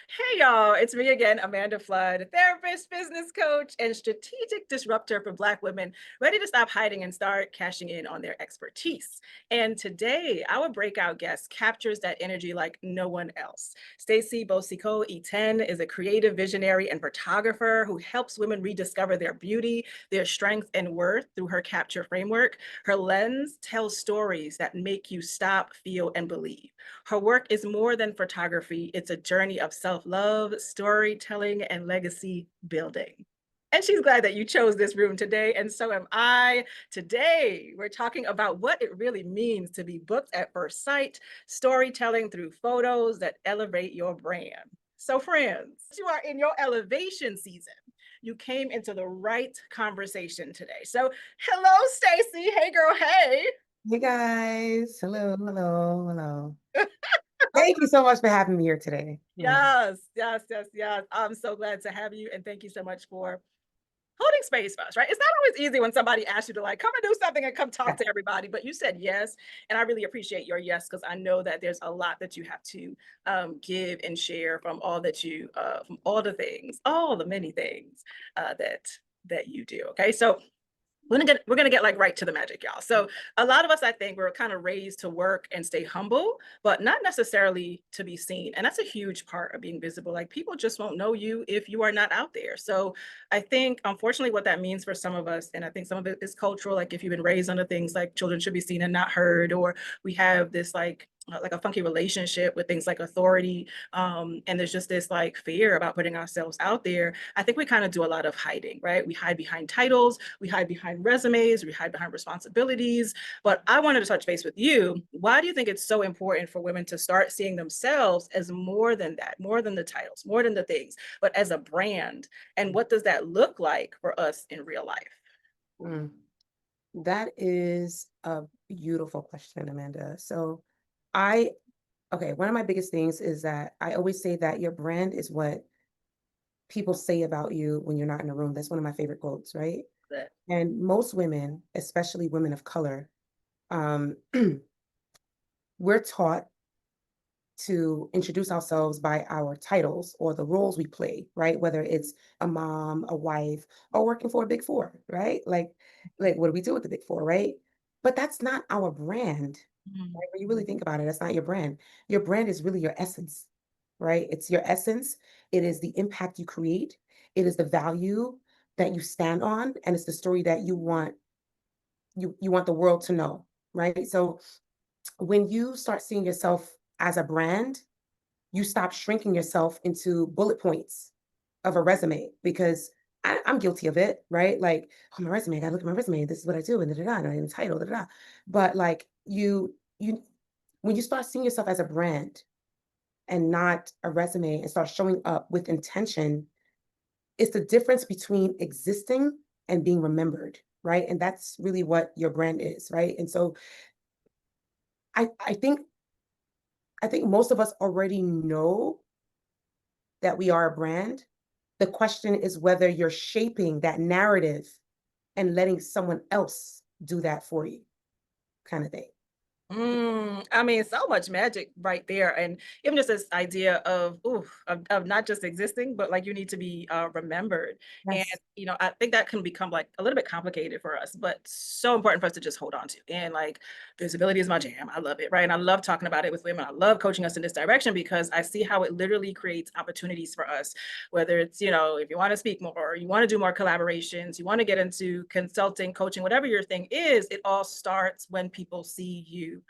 Hey y'all, it's me again, Amanda Fludd, therapist, business coach, and strategic disruptor for Black women ready to stop hiding and start cashing in on their expertise. And today, our breakout guest captures that energy like no one else. Stacy Beaucicaut-Etienne is a creative visionary and photographer who helps women rediscover their beauty, their strength, and worth through her capture framework. Her lens tells stories that make you stop, feel, and believe. Her work is more than photography, it's a journey of self love, storytelling, and legacy building. And she's glad that you chose this room today, and so am I. Today, we're talking about what it really means to be booked at first sight, storytelling through photos that elevate your brand. So, friends, you are in your elevation season. You came into the right conversation today. So, hello, Stacy. Hey, girl. Hey. Hey guys, hello, hello, hello. Thank you so much for having me here today. Yeah. Yes, yes, yes, yes. I'm so glad to have you. And thank you so much for holding space for us, right? It's not always easy when somebody asks you to like come and do something and come talk Yeah. to everybody, but you said yes. And I really appreciate your yes, because I know that there's a lot that you have to give and share from all that from all the things, all the many things that you do. Okay. So we're gonna get like right to the magic, y'all. So a lot of us, I think, we're kind of raised to work and stay humble, but not necessarily to be seen. And that's a huge part of being visible. Like people just won't know you if you are not out there. So I think, unfortunately, what that means for some of us, and I think some of it is cultural. Like if you've been raised under things like children should be seen and not heard, or we have this like a funky relationship with things like authority, and there's just this like fear about putting ourselves out there. I think we kind of do a lot of hiding, right? We hide behind titles, we hide behind resumes, we hide behind responsibilities. But I wanted to touch base with you. Why do you think it's so important for women to start seeing themselves as more than that, more than the titles, more than the things, but as a brand? And what does that look like for us in real life? Mm. That is a beautiful question, Amanda. I, okay, one of my biggest things is that I always say that your brand is what people say about you when you're not in a room. That's one of my favorite quotes, right? That And most women, especially women of color, um, we're taught to introduce ourselves by our titles or the roles we play, right? Whether it's a mom, a wife, or working for a big four, right? Like what do we do with the big four, right? But that's not our brand, mm, right? When you really think about it, that's not your brand. Your brand is really your essence, right? It's your essence. It is the impact you create. It is the value that you stand on, and it's the story that you want the world to know, right? So when you start seeing yourself as a brand, you stop shrinking yourself into bullet points of a resume because I'm guilty of it, right? Like, oh, my resume, I gotta look at my resume. This is what I do, and da da da, and I'm title, da da da. But like when you start seeing yourself as a brand and not a resume and start showing up with intention, it's the difference between existing and being remembered, right? And that's really what your brand is, right? And so I I think I think most of us already know that we are a brand. The question is whether you're shaping that narrative and letting someone else do that for you, kind of thing. I mean, so much magic right there, and even just this idea of, ooh, of not just existing, but like you need to be remembered. And Yes. I think that can become like a little bit complicated for us, but so important for us to just hold on to. And like visibility is my jam. I love it, right? And I love talking about it with women. I love coaching us in this direction because I see how it literally creates opportunities for us. Whether it's if you want to speak more, or you want to do more collaborations, you want to get into consulting, coaching, whatever your thing is, it all starts when people see you.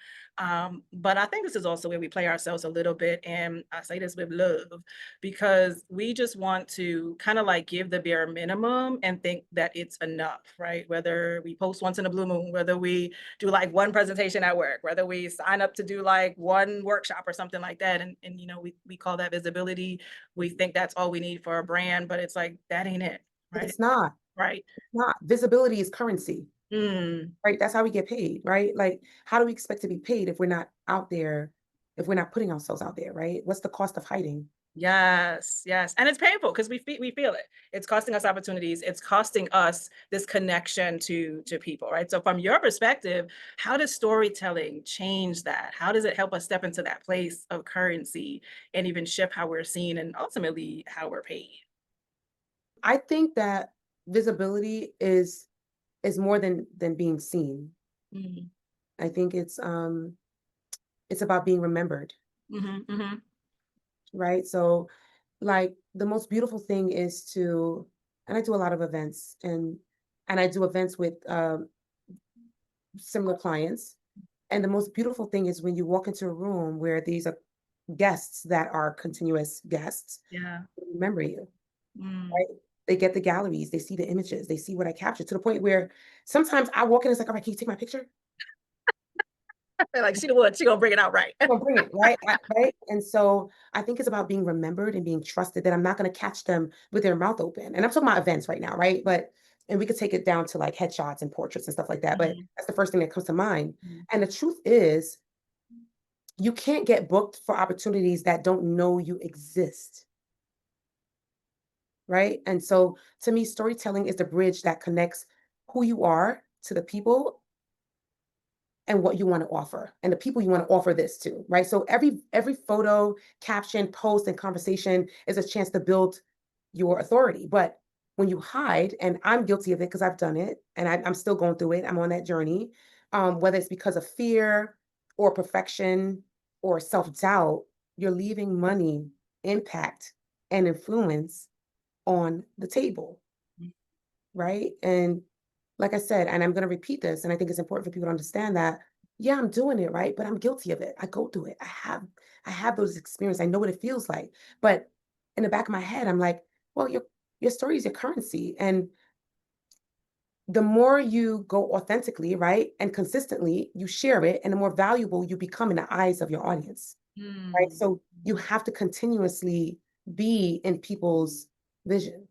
But I think this is also where we play ourselves a little bit. And I say this with love because we just want to kind of like give the bare minimum and think that it's enough, right? Whether we post once in a blue moon, whether we do like one presentation at work, whether we sign up to do like one workshop or something like that. And we call that visibility. We think that's all we need for a brand, but it's like that ain't it, right? It's not. Right. It's not. Visibility is currency, Mm, right? That's how we get paid, right? Like, how do we expect to be paid if we're not out there if we're not putting ourselves out there, right? What's the cost of hiding? Yes, yes. And it's painful because we feel it. It's costing us opportunities. It's costing us this connection to people, right? So from your perspective, how does storytelling change that? How does it help us step into that place of currency and even shift how we're seen and ultimately how we're paid? I think that visibility is more than being seen. Mhm, I think it's about being remembered, mhm, mhm. right? So like the most beautiful thing is to, and I do a lot of events, and I do events with similar clients. And the most beautiful thing is when you walk into a room where these are guests that are continuous guests, Yeah. they remember you, Mm. right? They get the galleries, they see the images, they see what I captured to the point where sometimes I walk in, it's like, all right, can you take my picture? Like she the one, she gonna bring it out right. Gonna bring it, right? Right? And so I think it's about being remembered and being trusted that I'm not gonna catch them with their mouth open. And I'm talking about events right now, right? But and we could take it down to like headshots and portraits and stuff like that. But Mhm, that's the first thing that comes to mind. mhm. And the truth is, you can't get booked for opportunities that don't know you exist, right? And so to me, storytelling is the bridge that connects who you are to the people and what you want to offer and the people you want to offer this to, right? So every photo, caption, post, and conversation is a chance to build your authority. But when you hide, and I'm guilty of it because I've done it and I'm still going through it, I'm on that journey, whether it's because of fear or perfection or self-doubt, you're leaving money, impact, and influence on the table, right? And like I said, and I'm going to repeat this, and I think it's important for people to understand that, yeah, I'm doing it, right? But I'm guilty of it. I go through it. I have those experiences. I know what it feels like. But in the back of my head, I'm like, well, your story is your currency. And the more you go authentically, right? And consistently, you share it, and the more valuable you become in the eyes of your audience. Right. Mm. So you have to continuously be in people's vision.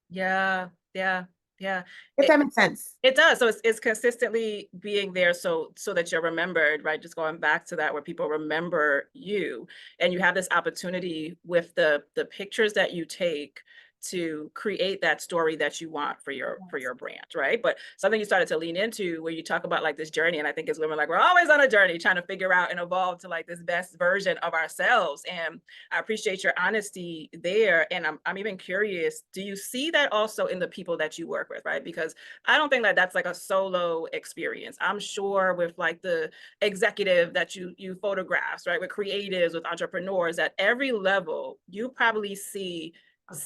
Yeah, yeah, yeah. If that makes sense. It does. So it's consistently being there so that you're remembered, right? Just going back to that where people remember you and you have this opportunity with the pictures that you take to create that story that you want for Yes. your brand, right? But something you started to lean into where you talk about like this journey, and I think as women, like we're always on a journey trying to figure out and evolve to like this best version of ourselves. And I appreciate your honesty there. And I'm even curious, do you see that also in the people that you work with, right? Because I don't think that that's like a solo experience. I'm sure with like the executive that you photographs, right, with creatives, with entrepreneurs, at every level, you probably see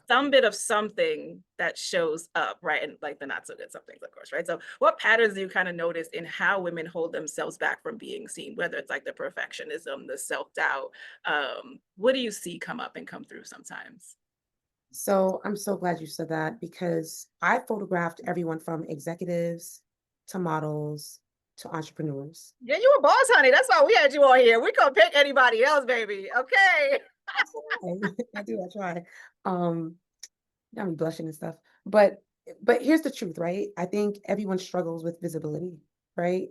some bit of something that shows up, right? And like the not so good some things, of course, right? So what patterns do you kind of notice in how women hold themselves back from being seen, whether it's like the perfectionism, the self-doubt? What do you see come up and come through sometimes? So I'm so glad you said that because I photographed everyone from executives to models to entrepreneurs. Yeah, you a boss, honey. That's why we had you on here. We gonna pick anybody else, baby. Okay. I try. I do, I try. Um, got me blushing and stuff. But here's the truth, right? I think everyone struggles with visibility, right?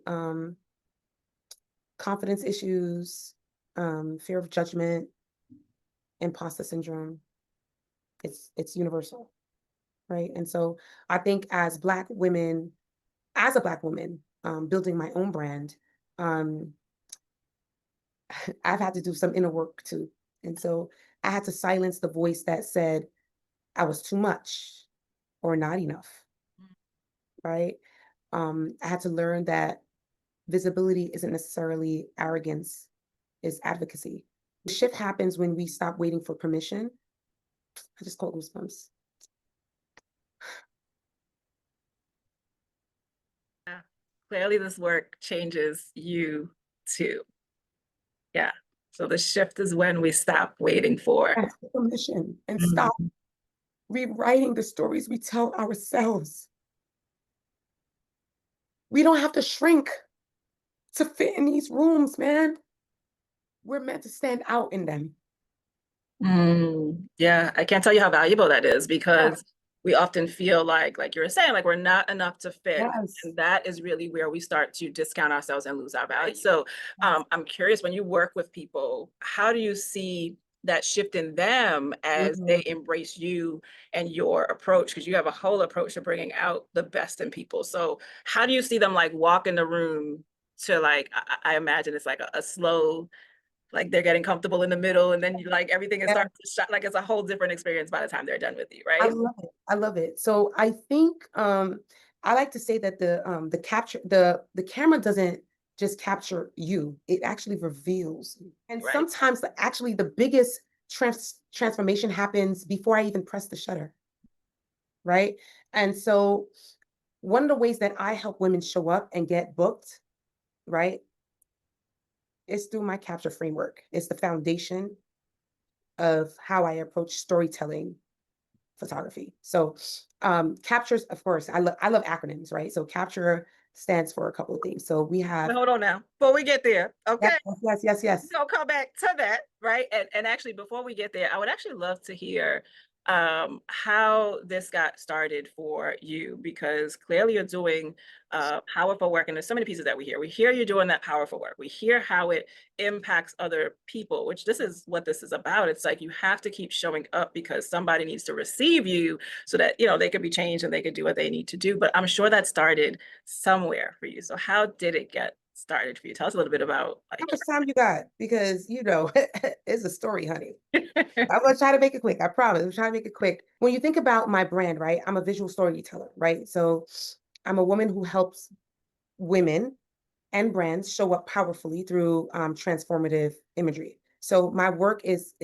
Confidence issues, fear of judgment, imposter syndrome. It's universal, right? And so I think as a Black woman, building my own brand, um, I've had to do some inner work too. And so I had to silence the voice that said I was too much or not enough, right? I had to learn that visibility isn't necessarily arrogance, it's advocacy. The shift happens when we stop waiting for permission. I just call goosebumps. Yeah. Clearly, this work changes you too. Yeah. So the shift is when we stop waiting for. Ask for permission and stop Mhm. rewriting the stories we tell ourselves. We don't have to shrink to fit in these rooms, man. We're meant to stand out in them. Yeah, I can't tell you how valuable that is Yeah. because we often feel like you were saying, like we're not enough to fit. Yes. And that is really where we start to discount ourselves and lose our value. So Yes. I'm curious, when you work with people, how do you see that shift in them as they Mhm. embrace you and your approach? Because you have a whole approach to bringing out the best in people. So how do you see them like walk in the room to like, I imagine it's like a slow, like they're getting comfortable in the middle, and then you like everything is Yeah, starting to shut, like it's a whole different experience by the time they're done with you, I right? love it. I love it. So I think I like to say that the capture the camera doesn't just capture you, it actually reveals you. And Right. sometimes actually the biggest transformation happens before I even press the shutter, right? And so one of the ways that I help women show up and get booked, right, is through my capture framework. It's the foundation of how I approach storytelling photography. So captures, of course, I love acronyms, right? So capture stands for a couple of things. So we But have hold on now, before we get there, yes, okay? yes, yes, We're yes. gonna come back to that, right? And actually, before we get there, I would actually love to hear how this got started for you, because clearly you're doing powerful work, and there's so many pieces that we hear. We hear you're doing that powerful work. We hear how it impacts other people, which this is what this is about. It's like you have to keep showing up because somebody needs to receive you so that they could be changed and they could do what they need to do. But I'm sure that started somewhere for you. So how did it get started for you? Tell us a little bit about How like much time you got? Because it's a story, honey. your I'm gonna try to make it quick. I promise. I'm trying to make it quick. When you think about my brand, right? I'm a visual storyteller, right? So I'm a woman who helps women and brands show up powerfully through transformative imagery. So my work is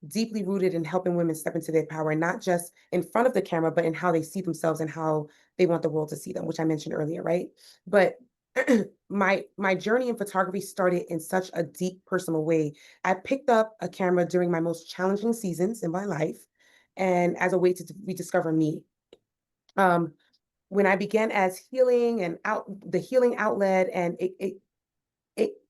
deeply rooted in helping women step into their power, not just in front of the camera, but in how they see themselves and how they want the world to see them, which I mentioned earlier, right? But my journey in photography started in such a deep personal way. I picked up a camera during my most challenging seasons in my life, and as a way to rediscover me. Um, when I began as healing and out the healing outlet, and it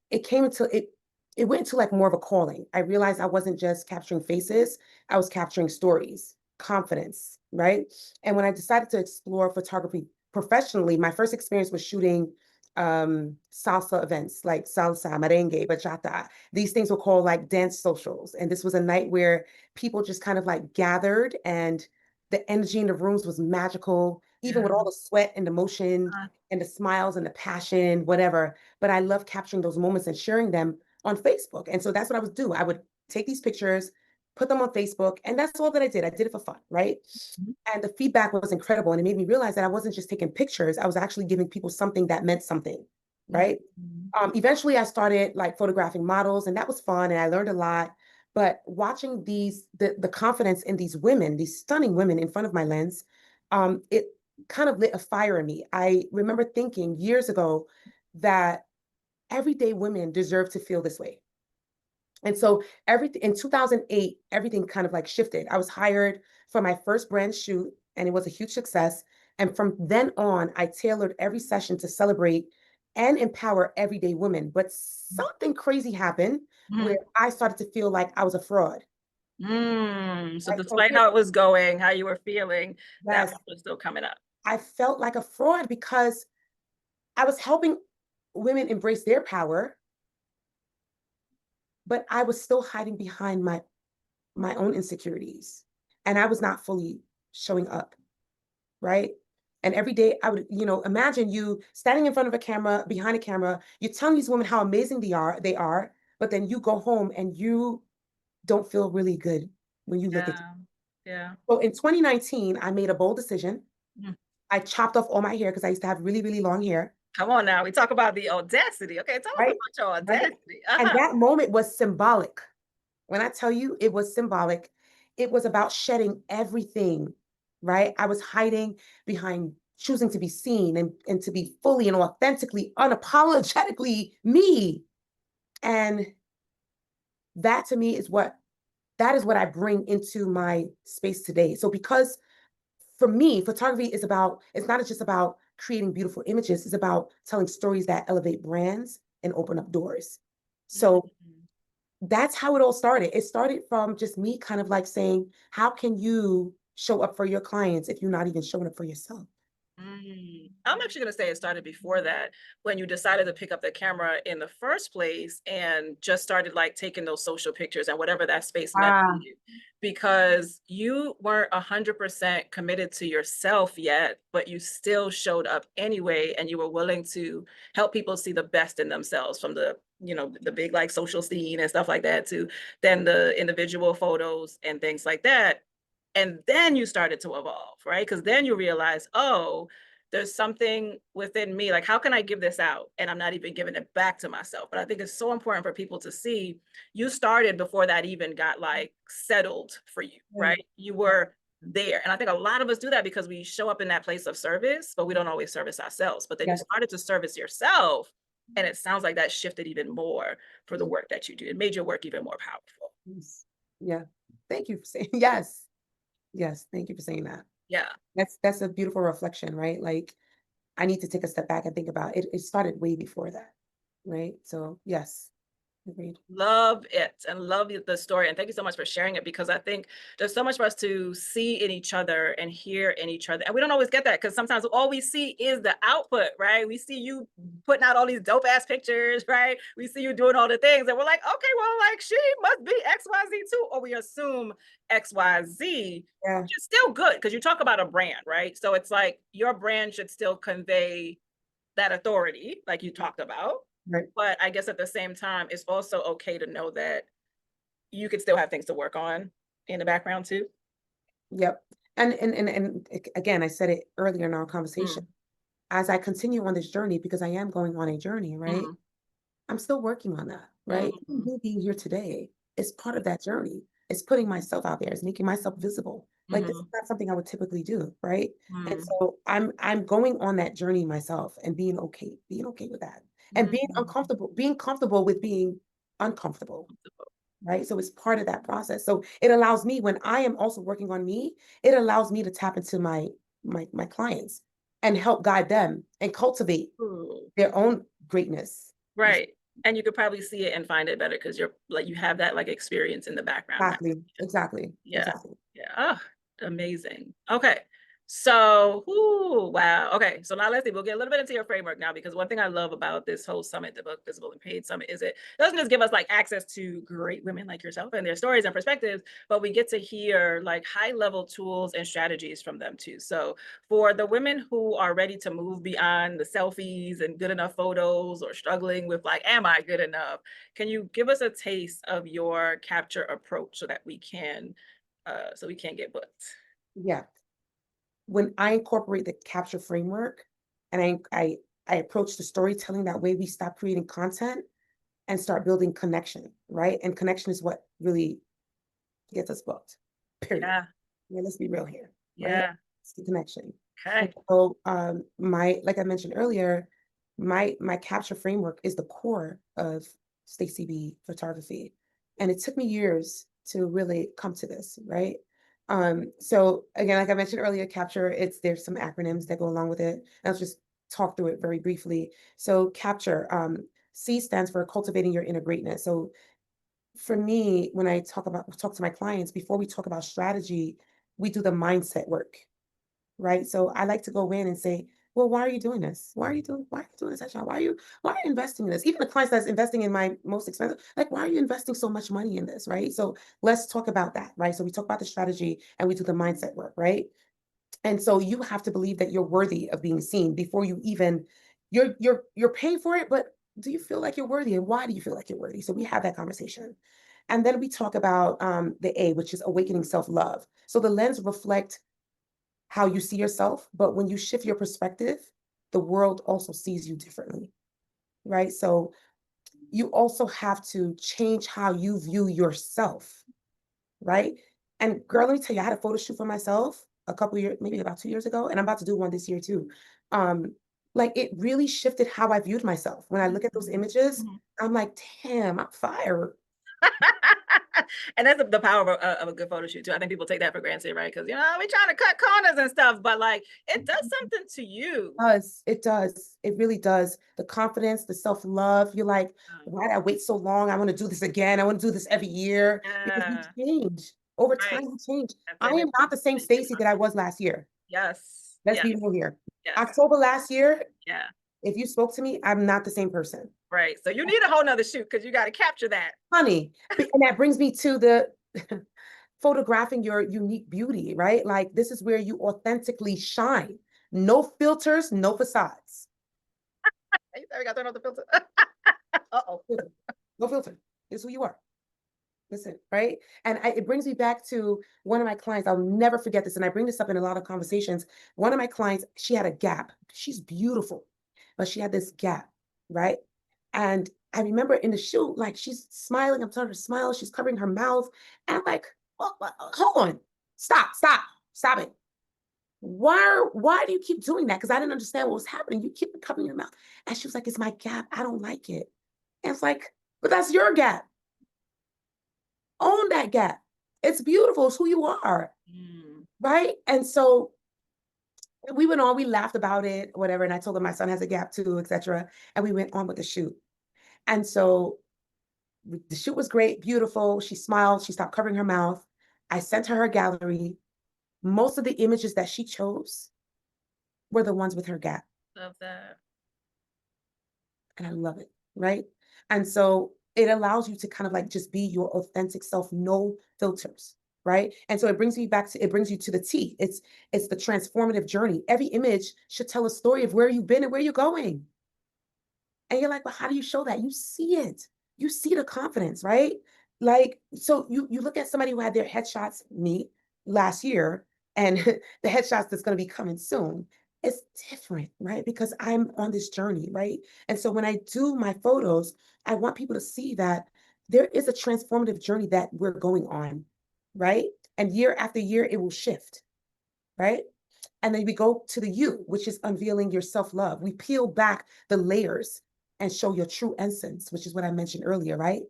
it came into it went into like more of a calling. I realized I wasn't just capturing faces, I was capturing stories, confidence, right? And when I decided to explore photography professionally, my first experience was shooting salsa events like salsa, merengue, bachata. These things were called like dance socials. And this was a night where people just kind of like gathered, and the energy in the rooms was magical, even with all yeah. the sweat and the motion and the smiles and the passion, whatever. But I love capturing those moments and sharing them on Facebook. And so that's what I would do. I would take these pictures, put them on Facebook, and that's all that I did. I did it for fun, right? Mhm. And the feedback was incredible. And it made me realize that I wasn't just taking pictures, I was actually giving people something that meant something, right? Mhm. Eventually, I started like photographing models, and that was fun, and I learned a lot. But watching the confidence in these women, these stunning women in front of my lens, it kind of lit a fire in me. I remember thinking years ago that everyday women deserve to feel this way. And so everything in 2008, everything kind of like shifted. I was hired for my first brand shoot, and it was a huge success. And from then on, I tailored every session to celebrate and empower everyday women. But something crazy happened where Mhm. I started to feel like I was a fraud. So Right? So despite here, how it was going, how you were feeling, that yes, was still coming up. I felt like a fraud because I was helping women embrace their power, but I was still hiding behind my own insecurities, and I was not fully showing up, right? And every day I would, imagine you standing in front of a camera, behind a camera, you're telling these women how amazing they are, but then you go home and you don't feel really good when you look at. Yeah. Yeah. So in 2019, I made a bold decision. Mhm. I chopped off all my hair because I used to have really, really long hair, Come on now. We talk about the audacity. Okay, tell us right? about your Right. audacity. And that moment was symbolic. When I tell you it was symbolic, it was about shedding everything, right? I was hiding behind choosing to be seen and to be fully and authentically, unapologetically me. And that to me is what I bring into my space today. So because for me, photography it's not just about creating beautiful images, it's about telling stories that elevate brands and open up doors. So Mhm. that's how it all started. It started from just me kind of like saying, how can you show up for your clients if you're not even showing up for yourself? I'm actually going to say it started before that, when you decided to pick up the camera in the first place and just started like taking those social pictures and whatever that space meant to Ah, you, because you weren't 100% committed to yourself yet, but you still showed up anyway, and you were willing to help people see the best in themselves, from the, the big like social scene and stuff like that, to then the individual photos and things like that. And then you started to evolve, right? Because then you realize, oh, there's something within me. Like, how can I give this out? And I'm not even giving it back to myself. But I think it's so important for people to see you started before that even got like settled for you, mm, right? You were there. And I think a lot of us do that because we show up in that place of service, but we don't always service ourselves. But then you yes, started to service yourself. And it sounds like that shifted even more for the work that you do. It made your work even more powerful. yes. Yeah. Thank you for saying yes. Yes, thank you for saying that. Yeah. That's a beautiful reflection, right? Like, I need to take a step back and think about it. It started way before that, right? So yes, agreed. Love it, and love the story. And thank you so much for sharing it, because I think there's so much for us to see in each other and hear in each other. And we don't always get that, because sometimes all we see is the output, right? We see you putting out all these dope ass pictures, right? We see you doing all the things, and we're like, okay, well, like she must be XYZ too. Or we assume XYZ, Yeah, which is still good because you talk about a brand, right? So it's like your brand should still convey that authority, like you talked about. right. But I guess at the same time, it's also okay to know that you could still have things to work on in the background too. Yep. Again, I said it earlier in our conversation. Mm, As I continue on this journey, because I am going on a journey, right? mm, I'm still working on that, right? Even mm, me being here today is part of that journey. It's putting myself out there. It's making myself visible. Like this is mm, not something I would typically do, right? And mm, so I'm going on that journey myself and being okay with that, and mm. being comfortable with being uncomfortable, right? So it's part of that process. So it allows me, when I am also working on me, it allows me to tap into my clients and help guide them and cultivate Ooh, their own greatness. right. And you could probably see it and find it better because you're like you have that like experience in the background now. Exactly, exactly, Yeah. exactly. Yeah. Oh, amazing. Okay. So, ooh, wow. Okay. So now let's see. We'll get a little bit into your framework now, because one thing I love about this whole summit, the Book Visible and Paid Summit, is it doesn't just give us like access to great women like yourself and their stories and perspectives, but we get to hear like high level tools and strategies from them too. So for the women who are ready to move beyond the selfies and good enough photos, or struggling with like, am I good enough? Can you give us a taste of your capture approach so we can't get booked? Yeah. When I incorporate the capture framework and I approach the storytelling that way, we stop creating content and start building connection, right? And connection is what really gets us booked. Period. Yeah, Yeah, let's be real here, right? yeah. It's the connection. And Okay. so my like I mentioned earlier, my capture framework is the core of Stacy B photography. And it took me years to really come to this, right? So again, like I mentioned earlier, capture, there's some acronyms that go along with it. I'll just talk through it very briefly. So capture, C stands for cultivating your inner greatness. So for me, when I talk to my clients, before we talk about strategy, we do the mindset work, right? So I like to go in and say, well, why are you doing this? Why are you doing this, Asha? Why are you investing in this? Even the clients that's investing in my most expensive, like, why are you investing so much money in this? Right. So let's talk about that, right? So we talk about the strategy and we do the mindset work, right? And so you have to believe that you're worthy of being seen before you even you're paying for it, but do you feel like you're worthy? And why do you feel like you're worthy? So we have that conversation. And then we talk about the A, which is awakening self-love. So the lens reflect how you see yourself, but when you shift your perspective, the world also sees you differently, right? So you also have to change how you view yourself, right? And girl, let me tell you, I had a photo shoot for myself a couple years, maybe about 2 years ago, and I'm about to do one this year too. Um, like it really shifted how I viewed myself. When I look at those Mhm, images, mhm. I'm like, damn, I'm fire. And that's the power of a good photo shoot too. I think people take that for granted, right? Because we trying to cut corners and stuff, but like it does something to you. It does. It really does. The confidence, the self-love. You're like, Um, why did I wait so long? I want to do this again. I want to do this every year because we Yeah, change. Over Right. time, you change. That's I it. am not the same Stacy that I was last year. Yes. Let's Yes. be real here. Yes. October last year, Yeah. if you spoke to me, I'm not the same person. Right. So you need a whole nother shoot because you got to capture that. Honey, and that brings me to the photographing your unique beauty, right? Like this is where you authentically shine. No filters, no facades. Hey, we got to turn off the filter. Uh-oh. No filter. It's who you are. Listen, right? And it brings me back to one of my clients. I'll never forget this. And I bring this up in a lot of conversations. One of my clients, she had a gap. She's beautiful, but she had this gap, right? And I remember in the shoot, like she's smiling. I'm telling her to smile. She's covering her mouth. And I'm like, oh, hold on. Stop it. Why do you keep doing that? Because I didn't understand what was happening. You keep covering your mouth. And she was like, it's my gap. I don't like it. And it's like, but that's your gap. Own that gap. It's beautiful. It's who you are. Right. And so we went on, we laughed about it, whatever. And I told her my son has a gap too, etc. And we went on with the shoot. And so the shoot was great, beautiful. She smiled, she stopped covering her mouth. I sent her gallery. Most of the images that she chose were the ones with her gap. Love that. And I love it. Right. And so it allows you to kind of like just be your authentic self, no filters. Right. And so it brings you to the T. It's the transformative journey. Every image should tell a story of where you've been and where you're going. And you're like, well, how do you show that? You see it. You see the confidence, right? Like, so you look at somebody who had their headshots, me, last year, and the headshots that's going to be coming soon. It's different, right? Because I'm on this journey, right? And so when I do my photos, I want people to see that there is a transformative journey that we're going on, right? And year after year, it will shift, right? And then we go to the you, which is unveiling your self-love. We peel back the layers and show your true essence, which is what I mentioned earlier, right?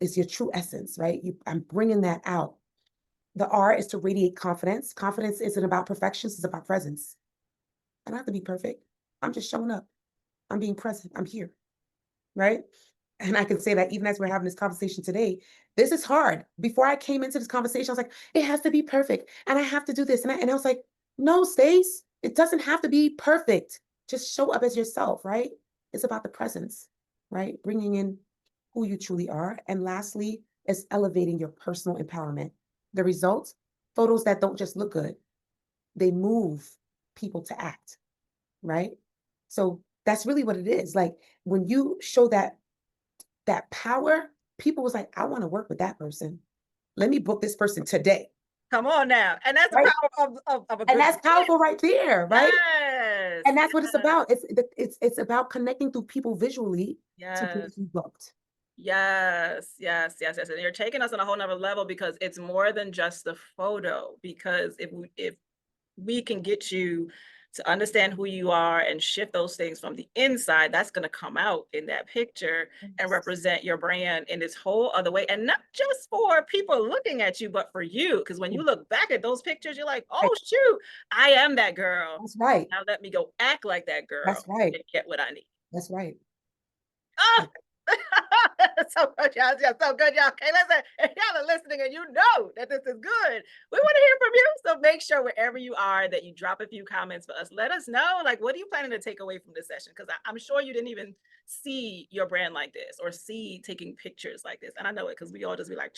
Is your true essence, right? I'm bringing that out. The R is to radiate confidence. Confidence isn't about perfection, it's about presence. I don't have to be perfect. I'm just showing up. I'm being present. I'm here, right? And I can say that even as we're having this conversation today, this is hard. Before I came into this conversation, I was like, it has to be perfect. And I have to do this. And I was like, no, Stace, it doesn't have to be perfect. Just show up as yourself, right? It's about the presence, right? Bringing in who you truly are. And lastly, is elevating your personal empowerment. The results, photos that don't just look good, they move people to act, right? So that's really what it is. Like when you show that power, people was like, I want to work with that person. Let me book this person today. Come on now. And that's Right? the power of a And good that's powerful right there, right? Yes. And that's what it's about. It's about connecting through people visually to Yes. get you booked. Yes. And you're taking us on a whole nother level because it's more than just the photo. Because if we can get you to understand who you are and shift those things from the inside, that's going to come out in that picture and represent your brand in this whole other way. And not just for people looking at you, but for you. Because when you look back at those pictures, you're like, oh, shoot, I am that girl. That's right. Now let me go act like that girl That's right. and get what I need. That's right. Oh, so good, y'all. Yeah, so good, y'all. Okay, listen, if y'all are listening and you know that this is good, we want to hear from you. So make sure wherever you are that you drop a few comments for us. Let us know, like, what are you planning to take away from this session? Because I'm sure you didn't even see your brand like this or see taking pictures like this. And I know it because we all just be like,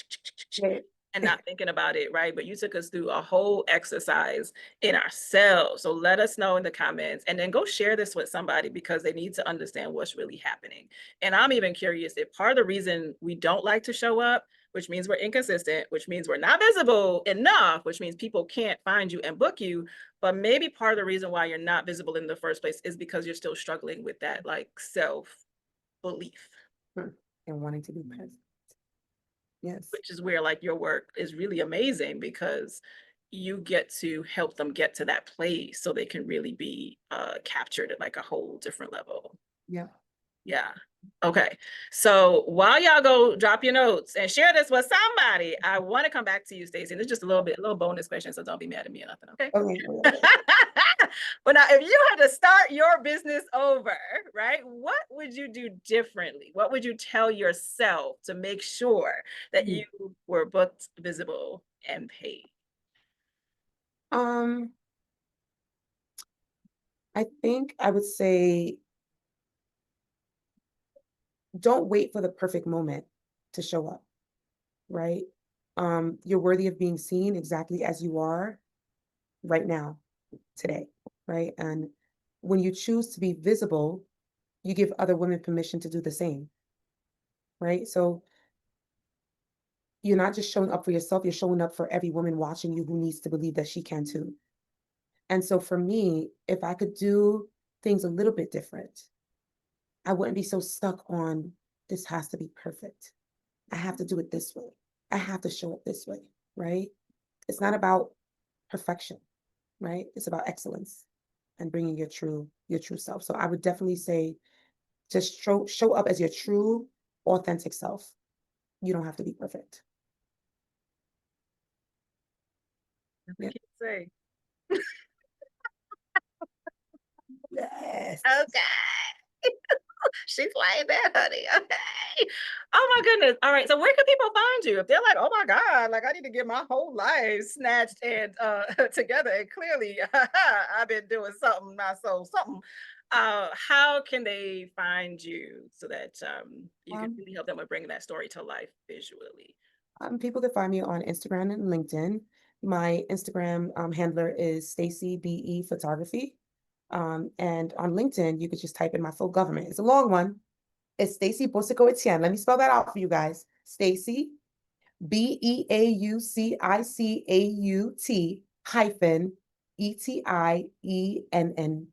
and not thinking about it, right? But you took us through a whole exercise in ourselves. So let us know in the comments and then go share this with somebody because they need to understand what's really happening. And I'm even curious if part of the reason we don't like to show up, which means we're inconsistent, which means we're not visible enough, which means people can't find you and book you. But maybe part of the reason why you're not visible in the first place is because you're still struggling with that like self-belief. And wanting to be present. Yes. Which is where like your work is really amazing because you get to help them get to that place so they can really be captured at like a whole different level. Yeah. Yeah. Okay. So while y'all go drop your notes and share this with somebody, I want to come back to you, Stacy. And it's just a little bonus question, so don't be mad at me or nothing, okay? Okay. But now, if you had to start your business over, right, what would you do differently? What would you tell yourself to make sure that Mhm. you were booked, visible, and paid? Um, I think I would say don't wait for the perfect moment to show up, right? You're worthy of being seen exactly as you are right now, today, right? And when you choose to be visible, you give other women permission to do the same, right? So you're not just showing up for yourself, you're showing up for every woman watching you who needs to believe that she can too. And so for me, if I could do things a little bit different, I wouldn't be so stuck on this has to be perfect. I have to do it this way. I have to show up this way, right? It's not about perfection, right? It's about excellence and bringing your true self. So I would definitely say just show up as your true authentic self. You don't have to be perfect. Nothing Yeah. can say. Yes. Okay. She's like that, honey. Okay. Oh my goodness. All right. So where can people find you? If they're like, oh my God, like I need to get my whole life snatched and together. And clearly I've been doing something, not so something. How can they find you so that you can Um, really help them with bringing that story to life visually? People can find me on Instagram and LinkedIn. My Instagram handler is Stacy BE Photography. And on LinkedIn, you could just type in my full government. It's a long one. It's Stacy Beaucicaut-Etienne. Let me spell that out for you guys. Stacy BEAUCICAUT hyphen ETIENNE.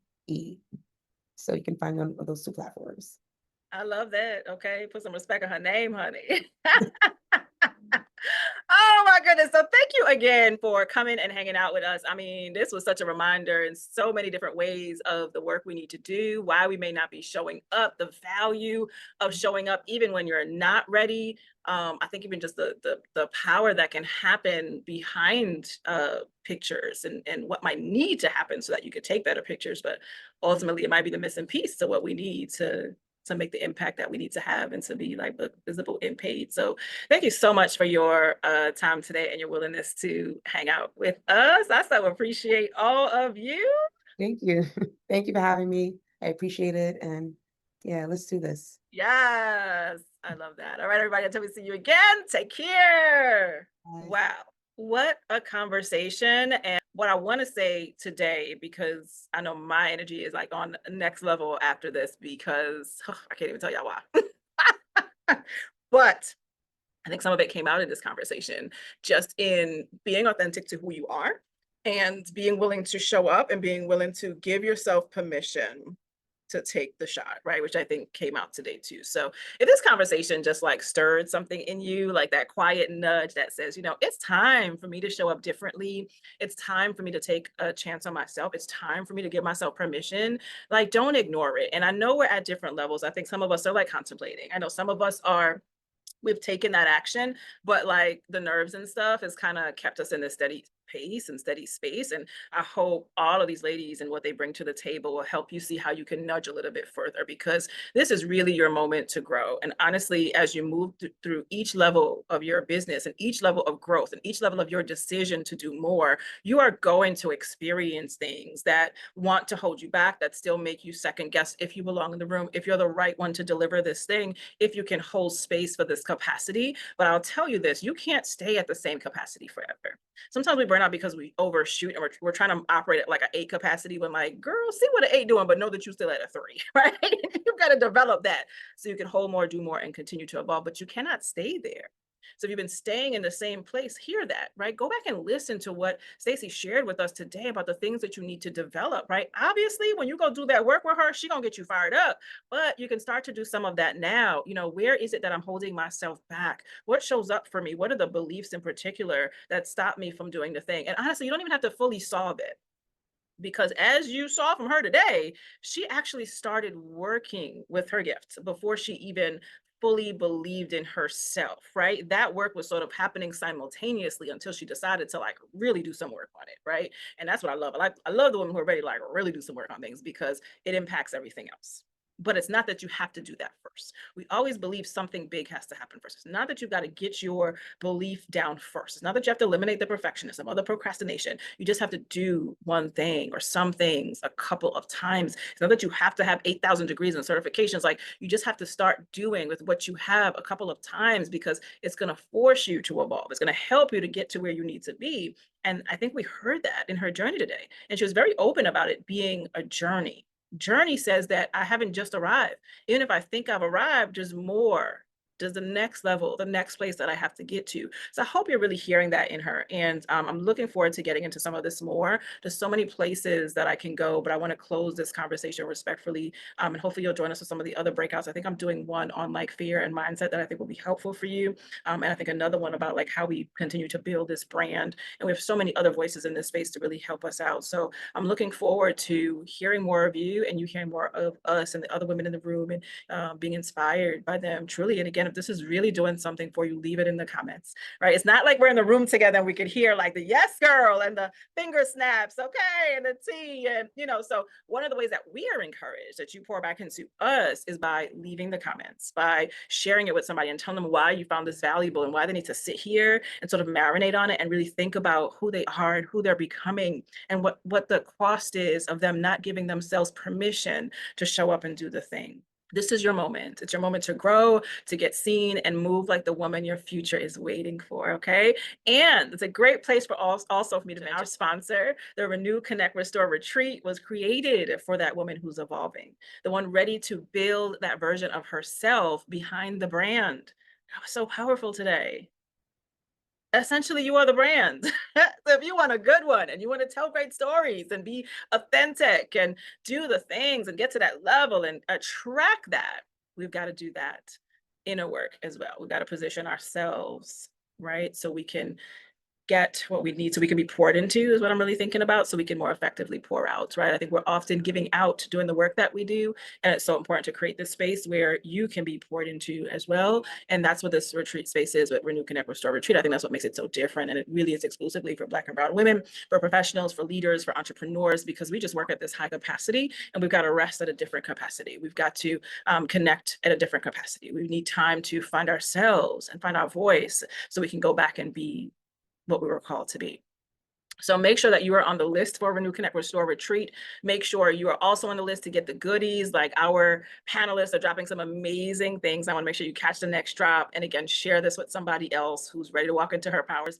So you can find me on those two platforms. I love that. Okay. Put some respect on her name, honey. Oh my goodness. So thank you again for coming and hanging out with us. I mean, this was such a reminder in so many different ways of the work we need to do, why we may not be showing up, the value of showing up even when you're not ready. I think even just the power that can happen behind pictures and what might need to happen so that you could take better pictures. But ultimately it might be the missing piece to what we need to make the impact that we need to have and to be like visible and paid. So thank you so much for your time today and your willingness to hang out with us. I so appreciate all of you. Thank you. Thank you for having me. I appreciate it. And yeah, let's do this. Yes, I love that. All right, everybody, until we see you again, take care. Bye. Wow, what a conversation. And what I want to say today, because I know my energy is like on the next level after this, because I can't even tell y'all why. But I think some of it came out in this conversation, just in being authentic to who you are and being willing to show up and being willing to give yourself permission to take the shot, right? Which I think came out today too. So if this conversation just like stirred something in you, like that quiet nudge that says, it's time for me to show up differently. It's time for me to take a chance on myself. It's time for me to give myself permission. Like, don't ignore it. And I know we're at different levels. I think some of us are like contemplating. I know some of us are we've taken that action, but like the nerves and stuff has kind of kept us in this steady pace and steady space. And I hope all of these ladies and what they bring to the table will help you see how you can nudge a little bit further, because this is really your moment to grow. And honestly, as you move through each level of your business and each level of growth and each level of your decision to do more, you are going to experience things that want to hold you back, that still make you second guess if you belong in the room, if you're the right one to deliver this thing, if you can hold space for this capacity. But I'll tell you this, you can't stay at the same capacity forever. Sometimes we burn out because we overshoot and we're trying to operate at like an 8 capacity when like, girl, see what an 8 doing, but know that you're still at a 3, right? You've got to develop that so you can hold more, do more, and continue to evolve, but you cannot stay there. So if you've been staying in the same place, hear that, right? Go back and listen to what Stacy shared with us today about the things that you need to develop, right? Obviously, when you go do that work with her, she gonna get you fired up, but you can start to do some of that now. Where is it that I'm holding myself back? What shows up for me? What are the beliefs in particular that stop me from doing the thing? And honestly, you don't even have to fully solve it, because as you saw from her today, she actually started working with her gift before she even fully believed in herself, right? That work was sort of happening simultaneously until she decided to like really do some work on it, right? And that's what I love. I love the women who are ready to like really do some work on things because it impacts everything else. But it's not that you have to do that first. We always believe something big has to happen first. It's not that you've got to get your belief down first. It's not that you have to eliminate the perfectionism or the procrastination. You just have to do one thing or some things a couple of times. It's not that you have to have 8,000 degrees and certifications. Like you just have to start doing with what you have a couple of times because it's going to force you to evolve. It's going to help you to get to where you need to be. And I think we heard that in her journey today. And she was very open about it being a journey. Journey says that I haven't just arrived. Even if I think I've arrived, there's more. There's the next level, the next place that I have to get to. So I hope you're really hearing that in her. And I'm looking forward to getting into some of this more. There's so many places that I can go, but I want to close this conversation respectfully. And hopefully you'll join us for some of the other breakouts. I think I'm doing one on like fear and mindset that I think will be helpful for you. And I think another one about like how we continue to build this brand. And we have so many other voices in this space to really help us out. So I'm looking forward to hearing more of you and you hearing more of us and the other women in the room and being inspired by them truly. And again, if this is really doing something for you, leave it in the comments, right? It's not like we're in the room together and we could hear like the yes girl and the finger snaps, okay, and the tea. And, so one of the ways that we are encouraged that you pour back into us is by leaving the comments, by sharing it with somebody and telling them why you found this valuable and why they need to sit here and sort of marinate on it and really think about who they are and who they're becoming and what the cost is of them not giving themselves permission to show up and do the thing. This is your moment. It's your moment to grow, to get seen, and move like the woman your future is waiting for, okay? And it's a great place for also for me to mention our sponsor. The Renew, Connect, Restore Retreat was created for that woman who's evolving, the one ready to build that version of herself behind the brand. That was so powerful today. Essentially, you are the brand. So if you want a good one and you want to tell great stories and be authentic and do the things and get to that level and attract that, we've got to do that inner work as well. We've got to position ourselves, right? So we can get what we need so we can be poured into is what I'm really thinking about so we can more effectively pour out, right? I think we're often giving out doing the work that we do. And it's so important to create this space where you can be poured into as well. And that's what this retreat space is with Renew, Connect, Restore Retreat. I think that's what makes it so different. And it really is exclusively for Black and brown women, for professionals, for leaders, for entrepreneurs, because we just work at this high capacity and we've got to rest at a different capacity. We've got to connect at a different capacity. We need time to find ourselves and find our voice so we can go back and be what we were called to be. So make sure that you are on the list for Renew, Connect, Restore Retreat. Make sure you are also on the list to get the goodies. Like our panelists are dropping some amazing things. I want to make sure you catch the next drop. And again, share this with somebody else who's ready to walk into her powers.